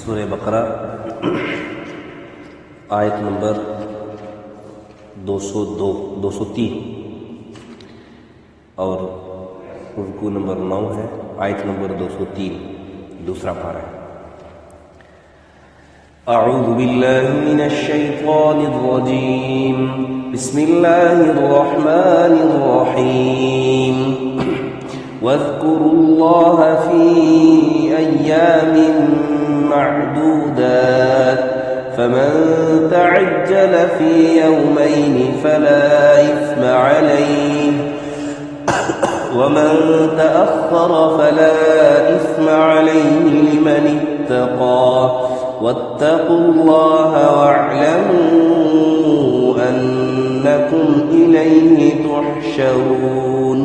سورہ بقرہ آیت نمبر 203 اور رکوع نمبر 9 ہے، آیت نمبر 203 دوسرا پارہ ہے۔ اعوذ باللہ من الشیطان الرجیم، بسم اللہ الرحمن الرحیم۔ واذکروا اللہ فی ایام معدودات فمن تعجل في يومين فلا إثم عليه ومن تأخر فلا إثم عليه لمن اتقى واتقوا الله واعلموا أنكم إليه تحشرون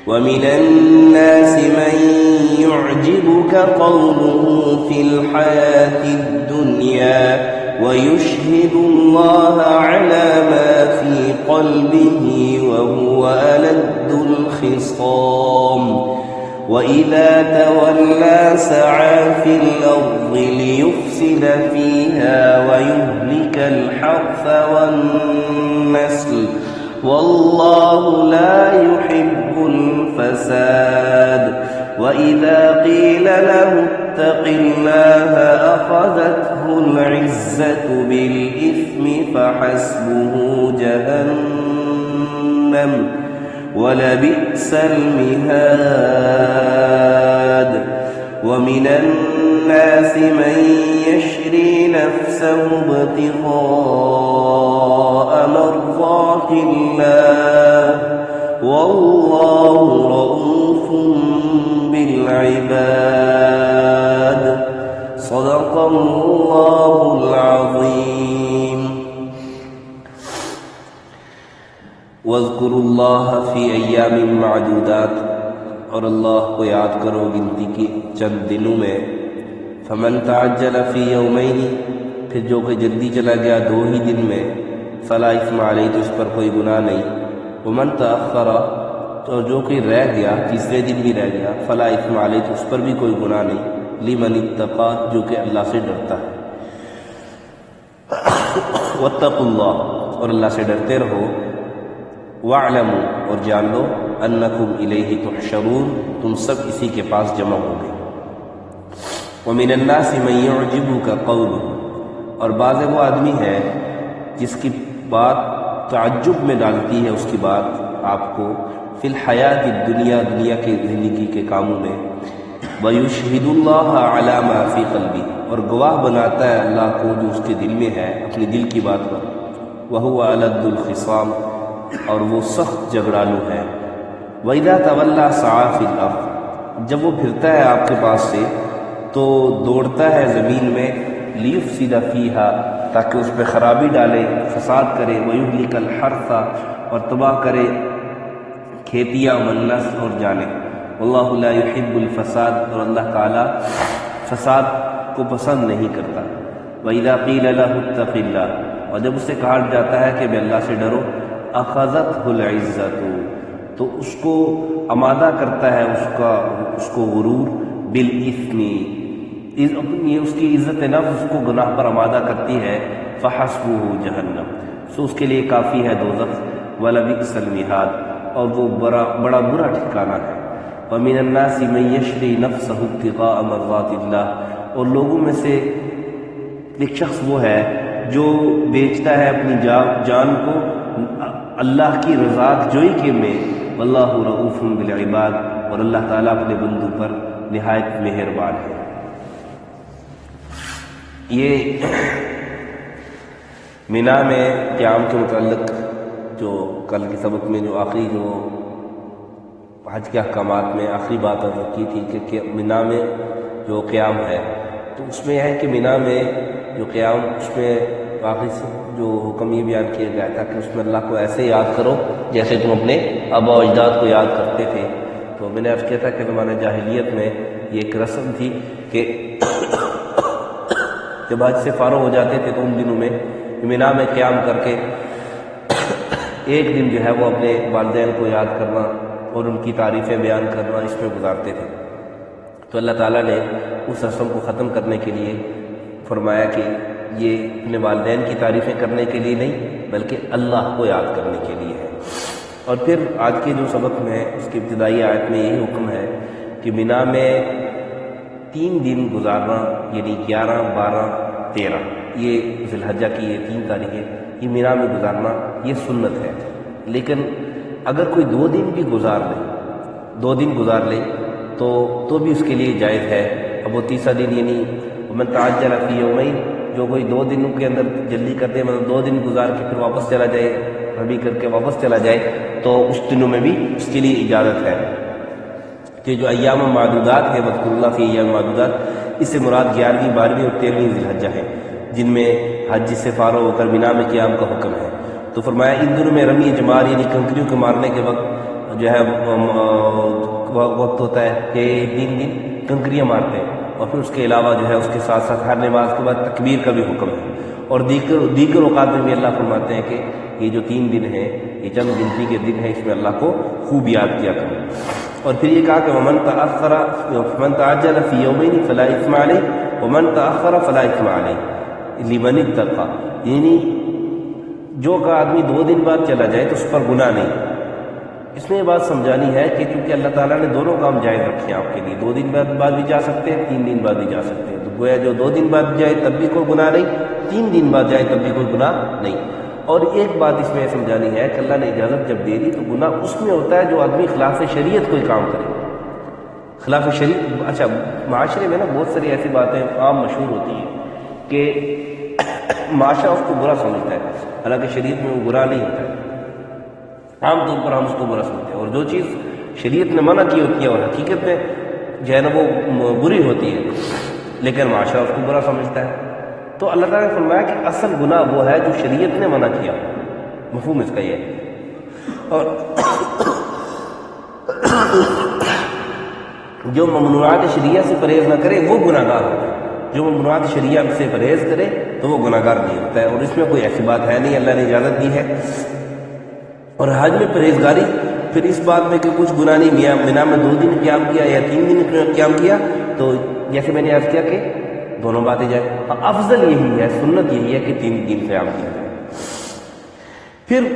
ومن الناس من يعجبك قوله في الحياة الدنيا ويشهد الله على ما في قلبه وهو ألد الخصام وإذا تولى سعى في الأرض ليفسد فيها ويهلك الحرث والنسل والله لا يحب الفساد وإذا قيل له اتق الله أخذته العزة بالإثم فحسبه جهنم ولبئس المهاد ومن الناس من يشري نفسه ابتغاء مرضات الله والله رؤوف بالعباد صدق اللہ العظیم۔ واذکروا اللہ فی ایام معدودات، اور اللہ کو یاد کرو گنتی کی چند دنوں میں۔ فمن تعجل فی یومین، پھر جو کہ جلدی چلا گیا 2 ہی دن میں، فلا اثم علیہ، تو اس پر کوئی گناہ نہیں۔ ومن تأخر، اور جو کہ رہ گیا 3 دن بھی رہ گیا، فلا اثم علیہ، تو اس پر بھی کوئی گناہ نہیں۔ لمن اتقى، جو کہ اللہ سے ڈرتا ہے۔ واتقوا اللہ، اور اللہ سے ڈرتے رہو۔ واعلموا، اور جان لو، انکم الیہ تحشرون، تم سب اسی کے پاس جمع ہو گئے۔ ومن الناس من يعجبك قوله، اور بعض وہ آدمی ہے جس کی بات تعجب میں ڈالتی ہے اس کی بات آپ کو، فی الحیات الدنیا، دنیا کے زندگی کے کاموں میں۔ وَيُشْهِدُ اللَّهَ عَلَى مَا فِي قَلْبِهِ، اور گواہ بناتا ہے اللہ کو جو اس کے دل میں ہے، اپنے دل کی بات پر۔ وَهُوَ أَلَدُّ الْخِصَامِ، اور وہ سخت جھگڑالو ہے۔ وَإِذَا تَوَلَّى سَعَى فِي الْأَرْضِ، جب وہ پھرتا ہے آپ کے پاس سے تو دوڑتا ہے زمین میں، لِيُفْسِدَ فِيهَا، تاکہ اس پہ خرابی ڈالے، فساد کرے، وَيُهْلِكَ الْحَرْثَ، اور تباہ کرے کھیتیاں، والنسل، اور جانے۔ واللہ لا يحب الفساد، اور اللہ تعالیٰ فساد کو پسند نہیں کرتا۔ وَإِذَا قِيلَ لَهُ اتَّقِ اللَّهَ، اور جب اسے کہا جاتا ہے کہ بے اللہ سے ڈرو، أَخَذَتْهُ الْعِزَّةُ، تو اس کو آمادہ کرتا ہے اس کو غرور، بالإثم، یہ اس کی عزت نفس اس کو گناہ پر آمادہ کرتی ہے۔ فحسبه جہنم، سو اس کے لیے کافی ہے دوزخ۔ وَلَبِئْسَ الْمِهَادُ، اور وہ بڑا برا ٹھکانہ ہے۔ وَمِنَ النَّاسِ مَن يَشْرِي نَفْسَهُ ابْتِغَاءَ مَرْضَاتِ اللَّهِ، اور لوگوں میں سے ایک شخص وہ ہے جو بیچتا ہے اپنی جان کو اللہ کی رضا جوئی کے میں۔ واللہ رؤوف بالعباد، اور اللہ تعالیٰ اپنے بندوں پر نہایت مہربان ہے۔ یہ مینا میں قیام کے متعلق جو کل کے سبق میں جو آخری جو حج کے احکامات میں آخری بات کی تھی کہ مینا میں جو قیام ہے، تو اس میں ہے کہ مینا میں جو قیام، اس میں آخری جو حکم یہ بیان کیا گیا تھا کہ اس میں اللہ کو ایسے یاد کرو جیسے تم اپنے آبا و اجداد کو یاد کرتے تھے۔ تو میں نے عرض کیا تھا کہ زمانہ جاہلیت میں یہ ایک رسم تھی کہ جب حج سے فارغ ہو جاتے تھے تو ان دنوں میں مینا میں قیام کر کے ایک دن جو ہے وہ اپنے والدین کو یاد کرنا اور ان کی تعریفیں بیان کرنا اس میں گزارتے تھے۔ تو اللہ تعالیٰ نے اس رسم کو ختم کرنے کے لیے فرمایا کہ یہ اپنے والدین کی تعریفیں کرنے کے لیے نہیں بلکہ اللہ کو یاد کرنے کے لیے ہے۔ اور پھر آج کے جو سبق میں اس کی ابتدائی آیت میں یہی حکم ہے کہ مینا میں 3 دن گزارنا، یعنی 11، 12، 13، یہ ذی الحجہ کی یہ 3 تاریخیں یہ مینا میں گزارنا یہ سنت ہے۔ لیکن اگر کوئی 2 دن بھی گزار لے، 2 دن گزار لے تو بھی اس کے لیے جائز ہے۔ اب وہ تیسرا دن یعنی من تعجل فی یومین، جو کوئی 2 دنوں کے اندر جلدی کر دے، مطلب 2 دن گزار کے پھر واپس چلا جائے، ربی کر کے واپس چلا جائے، تو اس دنوں میں بھی اس کے لیے اجازت ہے۔ کہ جو ایام معدودات ہے، وذکر اللہ فی ایام معدودات، اس سے مراد 11ویں، 12ویں اور 13ویں ذی الحجہ ہے، جن میں حج سے فارغ ہو کر مینا میں قیام کا حکم ہے۔ تو فرمایا ان دنوں میں رمی جمار یعنی کنکریوں کو مارنے کے وقت جو ہے وقت ہوتا ہے کہ 3 دن کنکریاں مارتے ہیں، اور پھر اس کے علاوہ جو ہے اس کے ساتھ ساتھ ہر نماز کے بعد تکبیر کا بھی حکم ہے۔ اور دیگر اوقات میں بھی اللہ فرماتے ہیں کہ یہ جو 3 دن ہیں یہ چند گنتی کے دن ہیں، اس میں اللہ کو خوب یاد کیا کریں۔ اور پھر یہ کہا کہ ومن تعجل فی یومین فلا اثم علیہ ومن تأخر فلا اثم علیہ لمن اتقى، یعنی جو کا آدمی 2 دن بعد چلا جائے تو اس پر گناہ نہیں۔ اس میں یہ بات سمجھانی ہے کہ کیونکہ اللہ تعالیٰ نے دونوں کام جائز رکھے ہیں آپ کے لیے، 2 دن بعد بھی جا سکتے ہیں، 3 دن بعد بھی جا سکتے ہیں، تو گویا جو 2 دن بعد جائے تب بھی کوئی گناہ نہیں، 3 دن بعد جائے تب بھی کوئی گناہ نہیں۔ اور ایک بات اس میں سمجھانی ہے کہ اللہ نے اجازت جب دے دی تو گناہ اس میں ہوتا ہے جو آدمی خلاف شریعت کوئی کام کرے، خلاف شریعت۔ اچھا، معاشرے میں نا بہت ساری ایسی باتیں عام مشہور ہوتی ہیں کہ معاشرہ اس کو برا سمجھتا ہے، حالانکہ شریعت میں وہ برا نہیں ہوتا ہے، عام طور پر ہم اس کو برا سمجھتے ہیں، اور جو چیز شریعت نے منع کی ہوتی ہے اور حقیقت میں جو ہے نا وہ بری ہوتی ہے، لیکن معاشرہ اس کو برا سمجھتا ہے۔ تو اللہ تعالیٰ نے فرمایا کہ اصل گناہ وہ ہے جو شریعت نے منع کیا، مفہوم اس کا یہ ہے۔ اور جو ممنوعات شریعہ سے پرہیز نہ کرے وہ گناہ گار ہوتا ہے، جو ممنوعات شریعہ سے پرہیز کرے تو وہ گناہ گار نہیں ہوتا ہے، اور اس میں کوئی ایسی بات ہے نہیں، اللہ نے اجازت دی ہے۔ اور حج میں پرہیزگاری پھر اس بات میں کہ کچھ گناہ نہیں، مینا میں 2 دن قیام کیا یا 3 دن قیام کیا، تو جیسے میں نے عرض کیا کہ دونوں باتیں جائیں، افضل یہی ہے، سنت یہی ہے کہ 3 دن قیام کیا جائے۔ پھر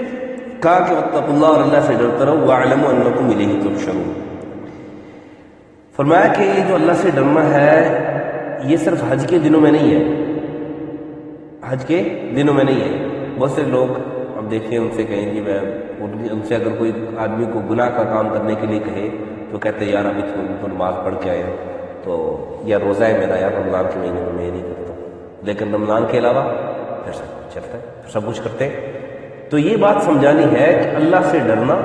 کہا کہ واتقوا اللہ، اور اللہ سے ڈرتے رہو، واعلموا انکم الیہ تحشرون۔ فرمایا کہ یہ جو اللہ سے ڈرنا ہے یہ صرف حج کے دنوں میں نہیں ہے، حج کے دنوں میں نہیں ہے۔ بہت سے لوگ اب دیکھیں ان سے کہیں جی میں ان سے اگر کوئی آدمی کو گناہ کا کام کرنے کے لیے کہے تو کہتے ہیں یار ابھی تو نماز پڑھ کے آئے تو یا روزہ ہے میرا، یار رمضان کے مہینے میں میں یہ نہیں کرتا، لیکن رمضان کے علاوہ پھر سب کچھ چلتا ہے، پھر سب کچھ کرتے ہیں۔ تو یہ بات سمجھانی ہے کہ اللہ سے ڈرنا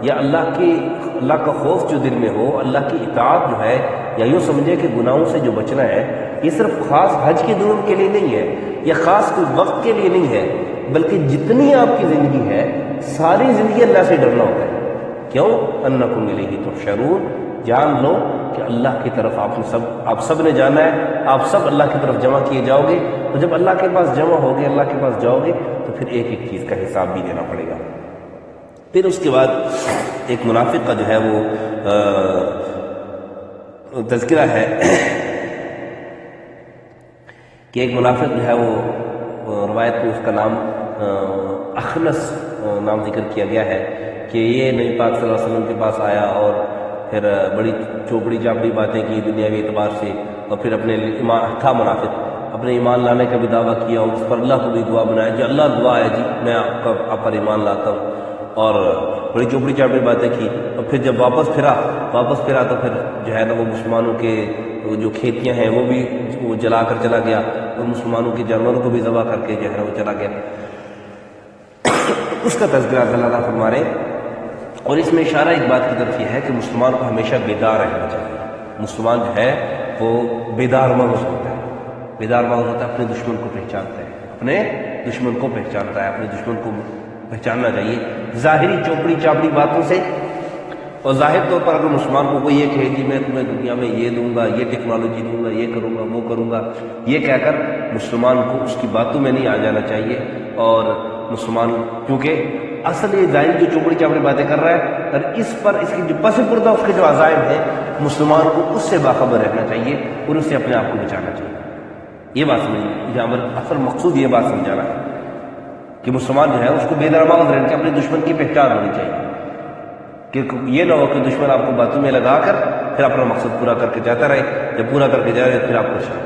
یا اللہ کا خوف جو دل میں ہو، اللہ کی اطاعت جو ہے، یا یوں سمجھے کہ گناہوں سے جو بچنا ہے یہ صرف خاص حج کے دنوں کے لیے نہیں ہے، یا خاص کوئی وقت کے لیے نہیں ہے، بلکہ جتنی آپ کی زندگی ہے ساری زندگی اللہ سے ڈرنا ہوتا ہے۔ کیوں؟ انکم الیہ تحشرون، جان لو کہ اللہ کی طرف آپ سب نے جانا ہے، آپ سب اللہ کی طرف جمع کیے جاؤ گے، اور جب اللہ کے پاس جمع ہوگے، اللہ کے پاس جاؤ گے تو پھر ایک ایک چیز کا حساب بھی دینا پڑے گا۔ پھر اس کے بعد ایک منافق کا جو ہے وہ تذکرہ ہے کہ ایک منافق جو ہے وہ روایت میں اس کا نام اخنس نام ذکر کیا گیا ہے کہ یہ نبی پاک صلی اللہ علیہ وسلم کے پاس آیا اور پھر بڑی چوپڑی چاپڑی باتیں کی دنیاوی اعتبار سے، اور پھر اپنے تھا منافق، اپنے ایمان لانے کا بھی دعویٰ کیا اور اس پر اللہ کو بھی دعا بنایا، جو اللہ دعا ہے جی میں آپ پر ایمان لاتا ہوں، اور بڑی چوپڑی چاپڑی باتیں کی۔ اور پھر جب واپس پھرا تو پھر جو ہے نا وہ مسلمانوں کے جو کھیتیاں ہیں وہ بھی وہ جلا کر چلا گیا، اور مسلمانوں کے جانوروں کو بھی ذبح کر کے جو ہے وہ چلا گیا۔ اس کا تذکرہ اللہ تعالیٰ فرما رہے، اور اس میں اشارہ ایک بات کی طرف یہ ہے کہ مسلمان کو ہمیشہ بیدار رہنا چاہیے۔ مسلمان جو ہے وہ بیدار مغز ہوتا ہے، بیدار مغز ہوتا ہے، اپنے دشمن کو پہچانتا ہے، اپنے دشمن کو پہچانتا ہے، اپنے دشمن کو پہچاننا چاہیے ظاہری چوپڑی چاپڑی باتوں سے۔ اور ظاہر طور پر اگر مسلمان کو کوئی یہ کہے جی میں تمہیں دنیا میں یہ دوں گا، یہ ٹیکنالوجی دوں گا، یہ کروں گا، وہ کروں گا، یہ کہہ کر مسلمان کو اس کی باتوں میں نہیں آ جانا چاہیے۔ اور مسلمان کیونکہ اصل یہ ظاہری جو چوپڑی چاپڑی باتیں کر رہا ہے، اور اس پر اس کی جو پس پردہ اس کے جو عزائم ہیں مسلمان کو اس سے باخبر رہنا چاہیے اور اس سے اپنے آپ کو بچانا چاہیے. یہ بات سمجھیں، یہاں اصل مقصود یہ بات سمجھانا ہے کہ مسلمان جو ہے اس کو بے درماغ رہنا چاہیے، اپنے دشمن کی پہچان ہونی چاہیے کہ یہ نہ ہو کہ دشمن آپ کو باتوں میں لگا کر پھر اپنا مقصد پورا کر کے جاتا رہے، جب پورا کر کے جائے پھر آپ پریشان.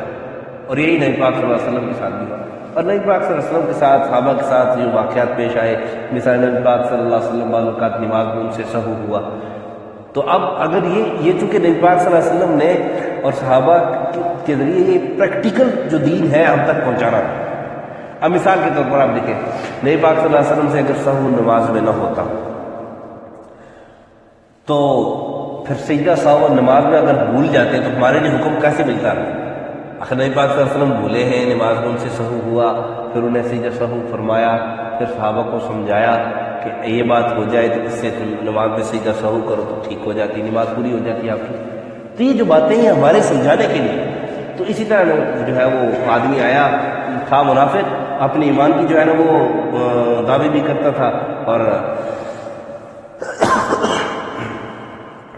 اور یہی نبی پاک صلی اللہ علیہ وسلم کے ساتھ بھی ہوا. اور نبی پاک صلی اللہ علیہ وسلم کے ساتھ صحابہ کے ساتھ جو واقعات پیش آئے، مثال نبی پاک صلی اللہ علیہ وسلم بعض اوقات نماز میں ان سے سہو ہوا. تو اب اگر یہ چونکہ نبی پاک صلی اللہ علیہ وسلم نے اور صحابہ کے ذریعے یہ پریکٹیکل جو دین ہے ہم تک پہنچانا ہے. اب مثال کے طور پر آپ دیکھیں، نبی پاک صلی اللہ علیہ وسلم سے اگر سہو نماز میں نہ ہوتا تو پھر سجدہ سہو نماز میں اگر بھول جاتے تو ہمارے لیے حکم کیسے ملتا ہے؟ آخر نبی پاک صلی اللہ علیہ وسلم بھولے ہیں، نماز میں ان سے سہو ہوا، پھر انہیں سجدہ سہو فرمایا، پھر صحابہ کو سمجھایا کہ یہ بات ہو جائے تو اس سے تم نماز میں سجدہ سہو کرو تو ٹھیک ہو جاتی، نماز پوری ہو جاتی ہے آپ کی. تو یہ جو باتیں ہیں ہمارے سمجھانے کے لیے. تو اسی طرح جو ہے وہ آدمی آیا تھا منافق، اپنے ایمان کی جو ہے نا وہ دعوے بھی کرتا تھا اور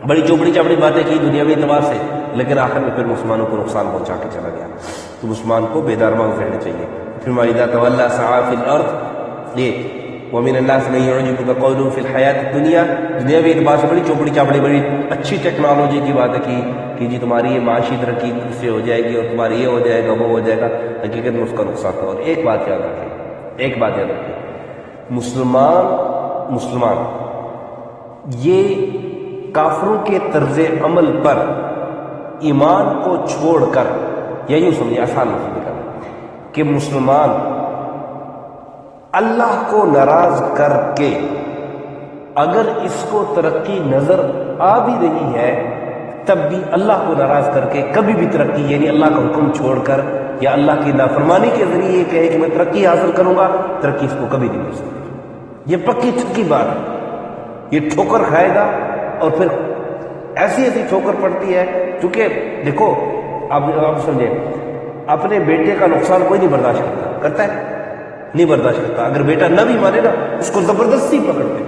بڑی چوپڑی چاپڑی باتیں کی دنیاوی اعتبار سے، لیکن آخر میں پھر مسلمانوں کو نقصان پہنچا کے چلا گیا. تو مسلمان کو بیدار مغز رہنا چاہیے. پھر اذا تولى سعى في الارض، یہ ومن الناس من يعجبك قوله في الحیات الدنیا، دنیاوی اعتبار سے بڑی چوپڑی چاپڑی بڑی اچھی ٹیکنالوجی کی باتیں کی کہ جی تمہاری یہ معاشی ترقی اس سے ہو جائے گی اور تمہاری یہ ہو جائے گا وہ ہو جائے گا، حقیقت میں اس کا نقصان تھا. اور ایک بات یاد رکھیں، مسلمان یہ کافروں کے طرز عمل پر ایمان کو چھوڑ کر، یا یوں سمجھے آسان لفظ نکالیں کہ مسلمان اللہ کو ناراض کر کے اگر اس کو ترقی نظر آ بھی رہی ہے تب بھی اللہ کو ناراض کر کے کبھی بھی ترقی، یعنی اللہ کا حکم چھوڑ کر یا اللہ کی نافرمانی کے ذریعے یہ کہے کہ میں ترقی حاصل کروں گا، ترقی اس کو کبھی نہیں مل سکتی. یہ پکی چھکی بات ہے. یہ ٹھوکر کھائے گا اور پھر ایسی ٹھوکر پڑتی ہے. کیونکہ دیکھو آپ سمجھیں، اپنے بیٹے کا نقصان کوئی نہیں برداشت کرتا ہے، نہیں برداشت کرتا. اگر بیٹا نہ بھی مانے نا اس کو زبردستی پکڑتے.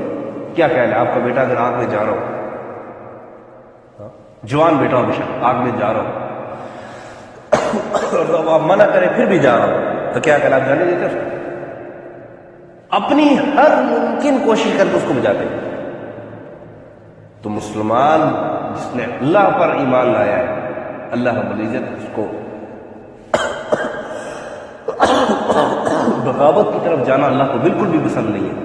کیا خیال ہے آپ کا بیٹا اگر آگ میں جا رہا ہو، جوان بیٹا ہو بشک آگ میں جا رہا ہو اور آپ منع کریں پھر بھی جا رہا ہو تو کیا خیال آپ جانے دیتے اس کو؟ اپنی ہر ممکن کوشش کر کے اس کو بجاتے. تو مسلمان جس نے اللہ پر ایمان لایا ہے، اللہ رب العزت اس کو بغاوت کی طرف جانا اللہ کو بالکل بھی پسند نہیں ہے.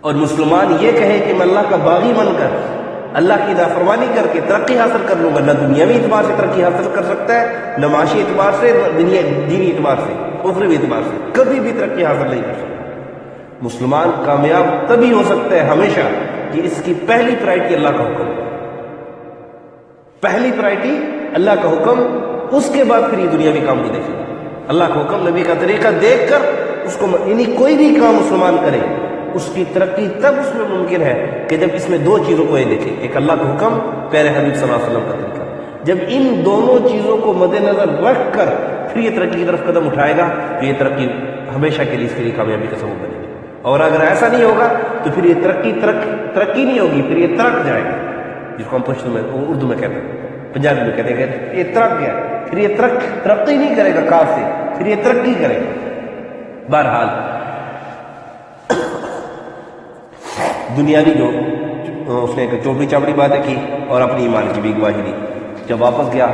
اور مسلمان یہ کہے کہ میں اللہ کا باغی بن کر اللہ کی نافرمانی کر کے ترقی حاصل کر لوں گا، نہ دنیاوی اعتبار سے ترقی حاصل کر سکتا ہے، نہ معاشی اعتبار سے، نہ دینی اعتبار سے، اخروی اعتبار سے کبھی بھی ترقی حاصل نہیں کر سکتا. مسلمان کامیاب تبھی ہو سکتا ہے ہمیشہ کہ اس کی پہلی پرائرٹی اللہ کا حکم، پہلی پرائرٹی اللہ کا حکم، اس کے بعد پھر یہ دنیاوی کام نہیں دیکھے. اللہ کا حکم نبی کا طریقہ دیکھ کر اس کو، یعنی کوئی بھی کام مسلمان کرے اس کی ترقی تب اس میں ممکن ہے کہ جب اس میں دو چیزوں کو یہ دیکھے، ایک اللہ کا حکم، پیارے حبیب صلی اللہ علیہ وسلم کا طریقہ. جب ان دونوں چیزوں کو مد نظر رکھ کر پھر یہ ترقی کی طرف قدم اٹھائے گا تو یہ ترقی ہمیشہ کے لیے اس کے لیے کامیابی کا سبب بنے گی. اور اگر ایسا نہیں ہوگا تو پھر یہ ترقی نہیں ہوگی، پھر یہ ترک جائے گا، جس کو ہم پشتو میں اردو میں کہتے ہیں، پنجابی میں کہتے ہیں کہ یہ ترک گیا، پھر یہ ترقی نہیں کرے گا کاف سے، پھر یہ ترقی کرے گا. بہرحال دنیاوی جو اس نے ایک چوپڑی چاپڑی باتیں کی اور اپنی ایمان کی بھی گواہی دی. جب واپس گیا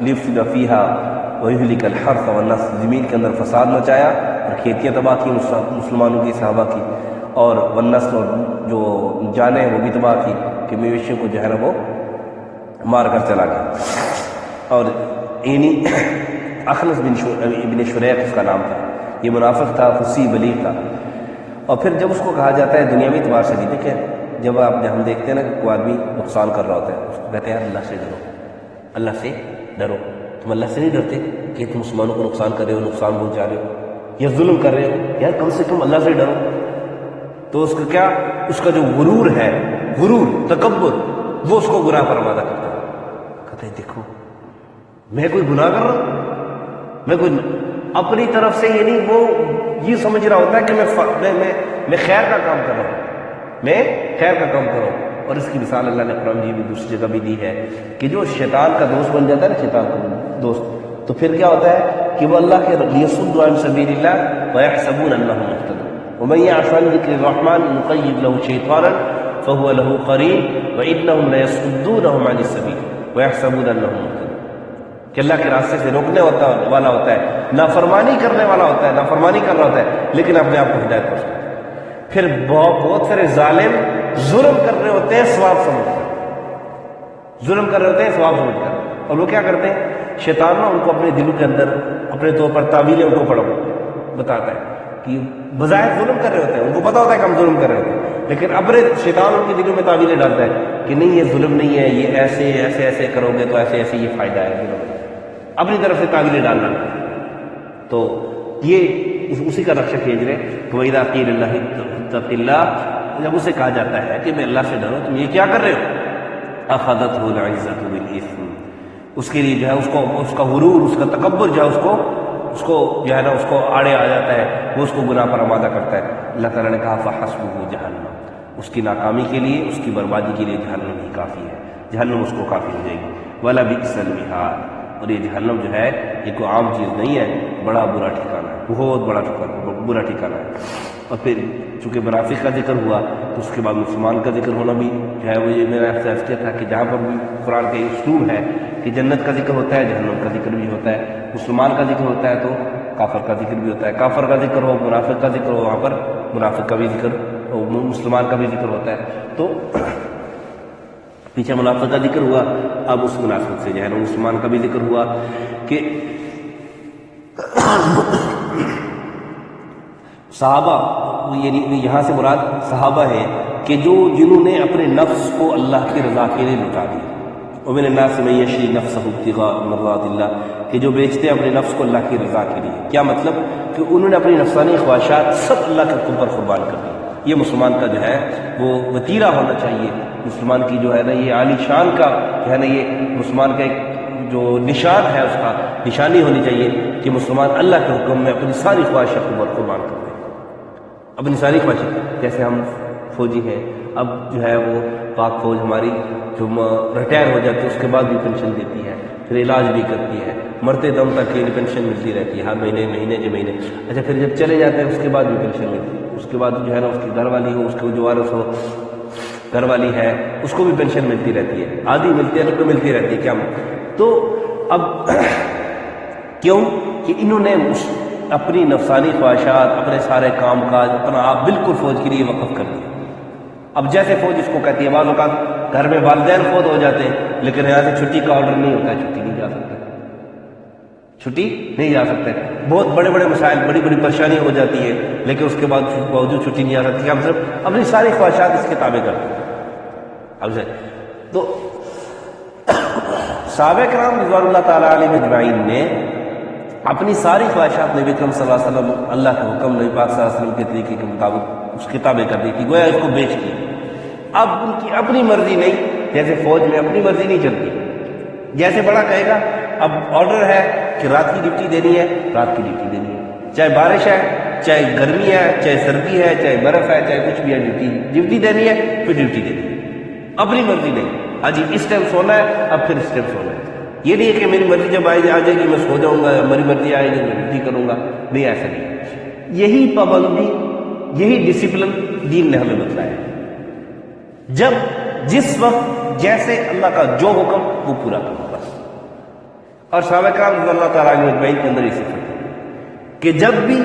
لیفسد فیہا ویہلک الحرث والنسل، زمین کے اندر فساد مچایا اور کھیتیاں تباہ کی مسلمانوں کی، صحابہ کی، اور والنسل، اور جو جانیں وہ بھی تباہ کی کہ مویشیوں کو جو ہے نا وہ مار کر چلا گیا. اور اینی اخنس ابن شریق اس کا نام تھا، یہ منافق تھا، فصیح بلیغ تھا. اور پھر جب اس کو کہا جاتا ہے دنیاوی اعتبار سے بھی، دیکھیں جب ہم دیکھتے ہیں نا کہ کوئی آدمی نقصان کر رہا ہوتا ہے، اس کو کہتے ہیں یار اللہ سے ڈرو، اللہ سے ڈرو. تم اللہ سے نہیں ڈرتے کہ تم مسلمانوں کو نقصان کر رہے ہو، نقصان پہنچا رہے ہو یا ظلم کر رہے ہو، یار کم سے کم اللہ سے ڈرو. تو اس کا کیا، اس کا جو غرور ہے، غرور، تکبر، وہ اس کو گناہ پر آمادہ کرتا ہے. کہتے ہیں دیکھو میں کوئی گناہ کر رہا ہوں، میں کوئی اپنی طرف سے، یعنی وہ یہ سمجھ رہا ہوتا ہے کہ میں خیر کا کام کر رہا ہوں، میں خیر کا کام کر رہا ہوں. اور اس کی مثال اللہ نے قرآن جی بھی دوسری جگہ بھی دی ہے کہ جو شیطان کا دوست بن جاتا ہے نا، شیطان کا دوست، تو پھر کیا ہوتا ہے کہ وہ اللہ کے لیصدوا عن سبیل اللہ ویحسبون انہم مہتدون ومن یعش عن ذکر الرحمن نقید له شیطانا فهو له قرین وانہم لیصدونہم عن السبیل ویحسبون انہم مہتدون، کہ اللہ کے راستے سے روکنے والا ہوتا ہے، نافرمانی کرنے والا ہوتا ہے، نافرمانی کر رہا ہوتا ہے، لیکن اپنے آپ کو ہدایت پر۔ پھر بہت سارے ظالم ظلم کر رہے ہوتے ہیں ثواب سمجھ کر، ظلم کر رہے ہوتے ہیں ثواب سمجھ کر، اور وہ کیا کرتے ہیں، شیطان نا ان کو اپنے دلوں کے اندر اپنے طور پر تعویلیں ان کو بتاتا ہے کہ بظاہر ظلم کر رہے ہوتے ہیں، ان کو پتا ہوتا ہے کہ ہم ظلم کر رہے ہوتے ہیں، لیکن اپنے شیطان ان کے دلوں میں تعویلیں ڈالتا ہے کہ نہیں یہ ظلم نہیں ہے، یہ ایسے ایسے ایسے کرو گے تو ایسے ایسے یہ فائدہ ہے، اپنی طرف سے تعویلیں ڈالنا۔ تو یہ اسی کا نقشہ کھینچ رہے کہ وَإِذَا قِيلَ لِلَّهِ اتَّقِ اللَّهَ، جب اسے کہا جاتا ہے کہ میں اللہ سے ڈرو، تم یہ کیا کر رہے ہو، أَخَذَتْهُ الْعِزَّةُ بِالْإِثْمِ، اس کے لیے جو ہے اس کا غرور، اس کا تکبر جو ہے اس کو جو ہے نا اس کو آڑے آ جاتا ہے، وہ اس کو گناہ پر آمادہ کرتا ہے۔ اللہ تعالیٰ نے کہا فَحَسْبُهُ جَهَنَّمُ، اس کی ناکامی کے لیے، اس کی بربادی کے لیے جہنم ہی کافی ہے، جہنم اس کو کافی ہو جائے گی۔ وَلَبِئْسَ الْمِہَادُ، اور یہ جہنم جو ہے یہ کوئی عام چیز نہیں ہے، بڑا برا ٹھکانہ ہے، بہت بڑا برا ٹھکانہ ہے۔ اور پھر چونکہ منافق کا ذکر ہوا تو اس کے بعد مسلمان کا ذکر ہونا بھی جو ہے وہ یہ میرا احساس کیا تھا کہ جہاں پر بھی قرآن کا اسلوب ہے کہ جنت کا ذکر ہوتا ہے، جہنم کا ذکر بھی ہوتا ہے، مسلمان کا ذکر ہوتا ہے تو کافر کا ذکر بھی ہوتا ہے، کافر کا ذکر ہو، منافق کا ذکر ہو، وہاں پر منافق کا بھی ذکر، مسلمان کا بھی ذکر ہوتا ہے۔ تو پیچھے منافق کا ذکر ہوا، اب اس منافق سے جو ہے نا مسلمان کا بھی ذکر ہوا کہ صحابہ، یعنی یہاں سے مراد صحابہ ہے کہ جنہوں نے اپنے نفس کو اللہ کی رضا کے لیے لٹا دیا، ومن الناس من یشری نفسہ ابتغاء مرضات اللہ، کہ جو بیچتے ہیں اپنے نفس کو اللہ کی رضا کے لیے۔ کیا مطلب کہ انہوں نے اپنی نفسانی خواہشات سب اللہ کے حکم پر قربان کر دی۔ یہ مسلمان کا جو ہے وہ وتیرہ ہونا چاہیے، مسلمان کی جو ہے نا یہ عالی شان کا جو ہے نا یہ مسلمان کا ایک جو نشان ہے، اس کا نشانی ہونی چاہیے کہ مسلمان اللہ کے حکم میں اپنی ساری خواہشات کو قربان کر دے، اپنی ساری خواہشات۔ جیسے ہم فوجی ہیں، اب جو ہے وہ پاک فوج ہماری جو ریٹائر ہو جاتی ہے اس کے بعد بھی پینشن دیتی ہے، پھر علاج بھی کرتی ہے، مرتے دم تک یہ پینشن ملتی رہتی ہے، ہر مہینے کے مہینے۔ اچھا پھر جب چلے جاتے ہیں اس کے بعد بھی پینشن ملتی ہے، اس کے بعد جو ہے نا اس کی گھر والی ہو، اس کے جو وارث ہو، گھر والی ہے، اس کو بھی پینشن ملتی رہتی ہے، آدھی ملتی ہے تو ملتی رہتی ہے۔ کیا تو اب کیوں کہ انہوں نے اپنی نفسانی خواہشات، اپنے سارے کام کاج، اپنا آپ بالکل فوج کے لیے وقف کر دیا۔ اب جیسے فوج اس کو کہتی ہے، بعض اوقات گھر میں والدین فوت ہو جاتے ہیں لیکن یہاں سے چھٹی کا آرڈر نہیں ہوتا ہے، چھٹی نہیں جا سکتے، چھٹی نہیں جا سکتے، بہت بڑے بڑے مسائل، بڑی بڑی پریشانی ہو جاتی ہے لیکن اس کے بعد باوجود چھٹی نہیں جا سکتی۔ ہم صرف اپنی ساری خواہشات اس کے تابع کرتے ہیں۔ اب سے تو صحابہ کرام رضوان اللہ تعالیٰ علیہ اجمعین نے اپنی ساری خواہشات نبی اکرم صلی اللہ علیہ وسلم، اللہ کے حکم، نبی پاک صلی اللہ علیہ وسلم کے طریقے کے مطابق اس کتابیں کر دی تھی، گویا اس کو بیچ دیا۔ اب ان کی اپنی مرضی نہیں، جیسے فوج میں اپنی مرضی نہیں چلتی، جیسے بڑا کہے گا اب آرڈر ہے کہ رات کی ڈیوٹی دینی ہے، رات کی ڈیوٹی دینی ہے، چاہے بارش ہے، چاہے گرمی ہے، چاہے سردی ہے، چاہے برف ہے، چاہے کچھ بھی ہے، ڈیوٹی دینی ہے، پھر ڈیوٹی دینی ہے، اپنی مرضی نہیں۔ ہاں جی اس ٹائم سونا ہے، اب پھر اس ٹائم سونا ہے، یہ نہیں ہے کہ میری مرضی جب آ جائے گی میں سو جاؤں گا، میری مرضی آئے گی میں ڈیوٹی کروں گا، نہیں، ایسا نہیں۔ یہی پابندی، یہی ڈسپلن دین نے ہمیں بتلایا ہے، جب جس وقت جیسے اللہ کا جو حکم وہ پورا کرو بس۔ اور صحابہ کرام رضی اللہ تعالیٰ عنہ اجمعین کے اندر یہ صفت ہے کہ جب بھی،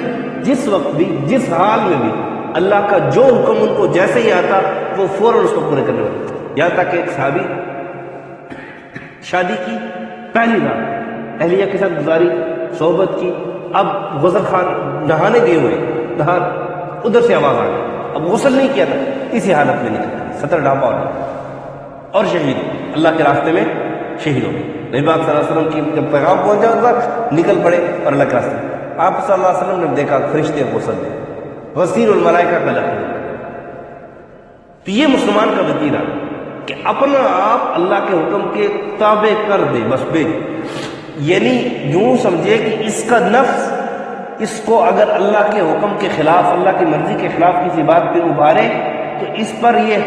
جس وقت بھی، جس حال میں بھی اللہ کا جو حکم ان کو جیسے ہی آتا وہ فوراً اس کو پورے کرنے والے۔ یہاں تک کہ ایک صحابی شادی کی پہلی رات اہلیہ کے ساتھ گزاری، صحبت کی، اب غسل خان نہانے گئے ہوئے، نہا ادھر سے آواز آ گئی، اب غسل نہیں کیا تھا، اسی حالت میں نکل 70 ڈھانپا اور شہید، اللہ کے راستے میں شہید ہو گئے۔ نبی پاک صلی اللہ علیہ وسلم کی جب پیغام پہنچا تھا نکل پڑے اور اللہ کے راستے میں، آپ صلی اللہ علیہ وسلم نے دیکھا فرشتے غسل دے، غسیل الملائکہ کا لقب۔ تو یہ مسلمان کا وتیرہ کہ اپنا آپ اللہ کے حکم کے تابع کر دے، بس یعنی یوں سمجھے کہ اس کا نفس اس کو اگر اللہ کے حکم کے خلاف، اللہ کی مرضی کے خلاف کسی بات پہ ابھارے تو اس پر یہ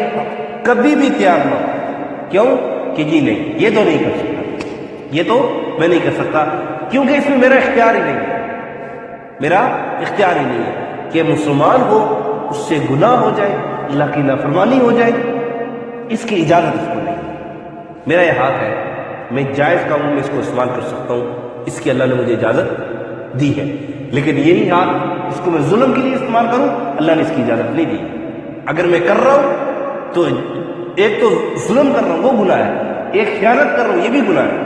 کبھی بھی تیار نہ ہو. کیوں؟ کہ جی نہیں، یہ تو نہیں کر سکتا، یہ تو میں نہیں کر سکتا، کیونکہ اس میں میرا اختیار ہی نہیں ہے، میرا اختیار ہی نہیں ہے کہ مسلمان ہو اس سے گناہ ہو جائے، اللہ کی نافرمانی ہو جائے، اس کی اجازت اس کو نہیں ہے. میرا یہ ہاتھ ہے، میں جائز کاموں میں اس کو استعمال کر سکتا ہوں، اس کی اللہ نے مجھے اجازت دی ہے. لیکن یہی ہاتھ اس کو میں ظلم کے لیے استعمال کروں، اللہ نے اس کی اجازت نہیں دی. اگر میں کر رہا ہوں تو ایک تو ظلم کر رہا ہوں، وہ گناہ ہے، ایک خیانت کر رہا ہوں، یہ بھی گناہ ہے.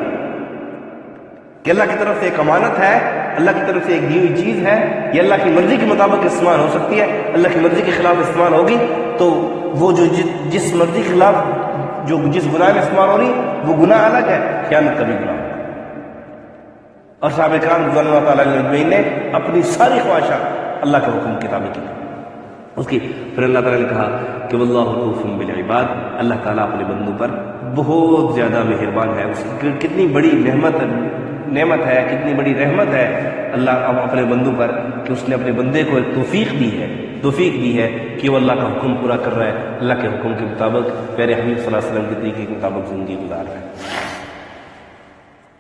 کہ اللہ کی طرف سے ایک امانت ہے، اللہ کی طرف سے ایک دی ہوئی چیز ہے، یہ اللہ کی مرضی کے مطابق استعمال ہو سکتی ہے. اللہ کی مرضی کے خلاف استعمال ہوگی تو وہ جو جس مرضی کے خلاف جو جس گناہ میں استعمال ہو رہی وہ گناہ الگ ہے، خیانت کا بھی گناہ. اور صحابہ کرام رضی اللہ تعالیٰ عنہم اجمعین نے اپنی ساری خواہشات اللہ کے حکم کی تابع کی اس کی. پھر اللہ تعالیٰ نے کہا کہ واللہ رؤوف بالعباد، اللہ تعالیٰ اپنے بندوں پر بہت زیادہ مہربان ہے. اس کی کتنی بڑی نعمت ہے، کتنی بڑی رحمت ہے اللہ اپنے بندوں پر کہ اس نے اپنے بندے کو ایک توفیق دی ہے کہ وہ اللہ کا حکم پورا کر رہا ہے، اللہ کے حکم کے مطابق پیارے حبیب صلی اللہ علیہ وسلم کے طریقے کے مطابق زندگی گزار رہا ہے.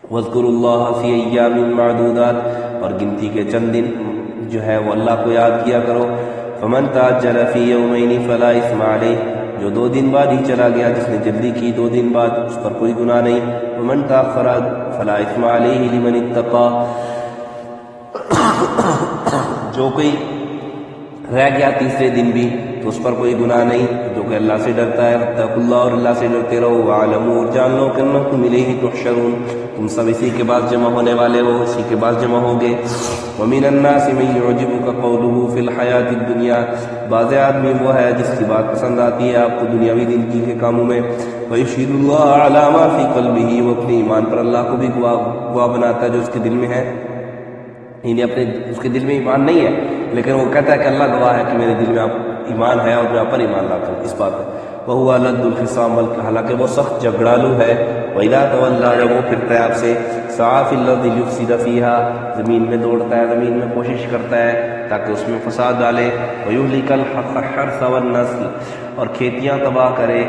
وَاذْكُرُوا اللَّهَ فِي أَيَّامٍ مَّعْدُودَاتٍ، اور گنتی کے چند دن جو ہے وہ اللہ کو یاد کیا کرو. فَمَن تَعَجَّلَ فِي يَوْمَيْنِ فَلَا إِثْمَ عَلَيْهِ، جو 2 دن بعد ہی چلا گیا، جس نے جلدی کی 2 دن بعد، اس پر کوئی گناہ نہیں. وَمَن تَأَخَّرَ فَلَا إِثْمَ عَلَيْهِ لِمَنِ اتَّقَىٰ، جو کوئی رہ گیا تیسرے دن بھی تو اس پر کوئی گناہ نہیں، جو کہ اللہ سے ڈرتا ہے. وَاتَّقُوا اللَّهَ، اور اللہ سے ڈرتے رہو. وَاعْلَمُوا، اور جان لو کہ أَنَّكُمْ إِلَيْهِ تُحْشَرُونَ، تم سب اسی کے بعد جمع ہونے والے ہو، اسی کے بعد جمع ہوگے. وَمِنَ النَّاسِ مَن يُعْجِبُكَ قَوْلُهُ فِي الْحَيَاةِ الدُّنْيَا، بعض آدمی وہ ہے جس کی بات پسند آتی ہے آپ کو دنیاوی زندگی کے کاموں میں. وَيُشْهِدُ اللَّهَ عَلَىٰ مَا فِي قَلْبِهِ، وہ اپنے ایمان پر اللہ کو بھی گواہ بناتا ہے جو اس کے دل میں ہے. یعنی اس کے دل میں ایمان نہیں ہے لیکن وہ کہتا ہے کہ اللہ گواہ ہے کہ میرے دل میں ایمان ہے اور میں آپ پر ایمان لاتا ہوں اس بات ہے. وَهُوَ لَدُّ الْخِصَامِ، بلکہ حالانکہ وہ سخت جھگڑالو ہے. وَإِذَا تَوَلَّىٰ، جب وہ پھرتا ہے آپ سے. سَعَىٰ فِي الْأَرْضِ لِيُفْسِدَ فِيهَا، زمین میں دوڑتا ہے، زمین میں کوشش کرتا ہے تاکہ اس میں فساد ڈالے. وَيُهْلِكَ الْحَرْثَ وَالنَّسْلَ، اور کھیتیاں تباہ کرے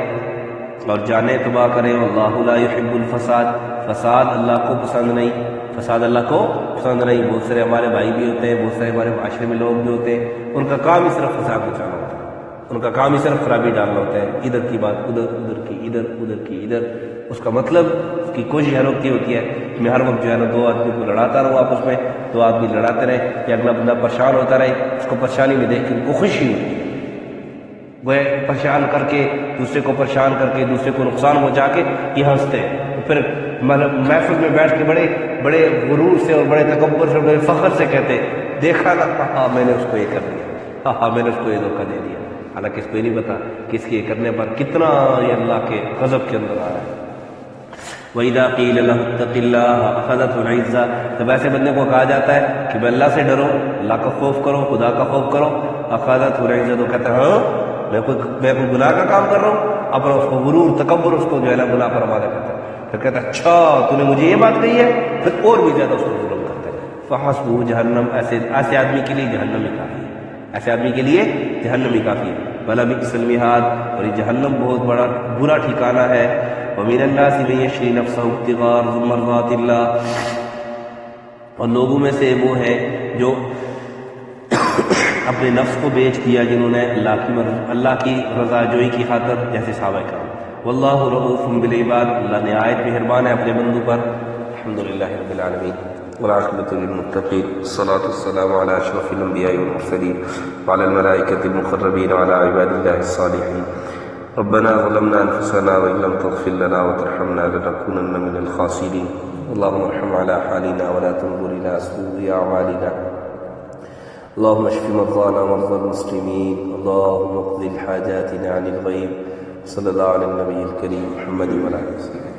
اور جانیں تباہ کرے. وَاللَّهُ لَا يُحِبُّ الْفَسَادَ، فساد اللہ کو پسند نہیں، فساد اللہ کو پسند نہیں. بہت سارے ہمارے بھائی بھی ہوتے ہیں، بہت سارے ہمارے معاشرے میں لوگ بھی ہوتے ہیں، ان کا کام ہی صرف فساد مچانا ہوتا ہے، ان کا کام ہی صرف خرابی ڈالنا ہوتا ہے. ادھر کی بات ادھر، ادھر کی ادھر، ادھر کی ادھر. اس کا مطلب اس کی کوشش ہر وقت یہ ہوتی ہے کہ میں ہر وقت جو ہے نا 2 آدمی کو لڑاتا رہوں، آپس میں 2 آدمی لڑاتے رہے یا اگلا بندہ پریشان ہوتا رہے. اس کو پریشانی میں دیکھ کے ان کو خوشی ہوتی ہے، وہ پریشان کر کے دوسرے کو پریشان کر کے دوسرے کو نقصان پہنچا کے یہ ہنستے ہیں. پھر محفل میں بیٹھ کے بڑے غرور سے اور بڑے تکبر سے، بڑے فخر سے کہتے دیکھا نا، ہاں میں نے اس کو یہ کر دیا، ہاں میں نے اس کو یہ دھوکہ دے دیا. حالانکہ اس کو یہ نہیں پتا کہ اس کے یہ کرنے پر کتنا یہ اللہ کے غضب کے اندر آ رہا ہے. وَإِذَا قِيلَ لَهُ اتَّقِ اللَّهَ أَخَذَتْهُ الْعِزَّةُ، جب ایسے بندے کو کہا جاتا ہے کہ اللہ سے ڈرو، اللہ کا خوف کرو، خدا کا خوف کرو. أَخَذَتْهُ الْعِزَّةُ، تو کہتا ہے ہاں میں کوئی گناہ کا کام کر رہا ہوں، اپنا اس کو غرور تکبر اس کو جو ہے نا گناہ پر آمادہ کرتا ہے. پھر کہتا ہے اچھا تو نے مجھے یہ بات کہی ہے، پھر اور بھی زیادہ اس کو ظلم کرتا ہے. فَحَسْبُهُ جہنم، ایسے آدمی کے لیے جہنم ہی کافی ہے، ایسے آدمی کے لیے جہنم ہی کافی ہے. وَلَبِئْسَ الْمِہَادُ، اور یہ جہنم بہت بڑا برا ٹھکانہ ہے. وَمِنَ النَّاسِ مَن يَشْرِي نَفْسَهُ ابْتِغَاءَ مَرْضَاتِ اللَّهِ، اور لوگوں میں سے وہ ہے جو اپنے نفس کو بیچ دیا جنہوں نے اللہ کی رضا جوئی کی خاطر، جیسے صحابہ کرام. واللہ رؤوف بالعباد، اللہ نہایت مہربان ہے اپنے بندوں پر. الحمدللہ رب العالمین والعاقبۃ للمتقین، والصلاۃ والسلام علی اشرف الانبیاء والمرسلین وعلی الملائکۃ المقربین وعلی عباد اللہ الصالحین. ربنا ظلمنا انفسنا وان لم تغفر لنا وترحمنا لنكونن من الخاسرین. اللهم ارحم على حالنا ولا تنظر الى سوء اعمالنا. اللهم اشف مرضانا ومرضى المسلمين. اللهم اقض حاجاتنا عن الغيب. صلی اللہ علیہ النبی الکریم محمد وعلی آلہ وسلم.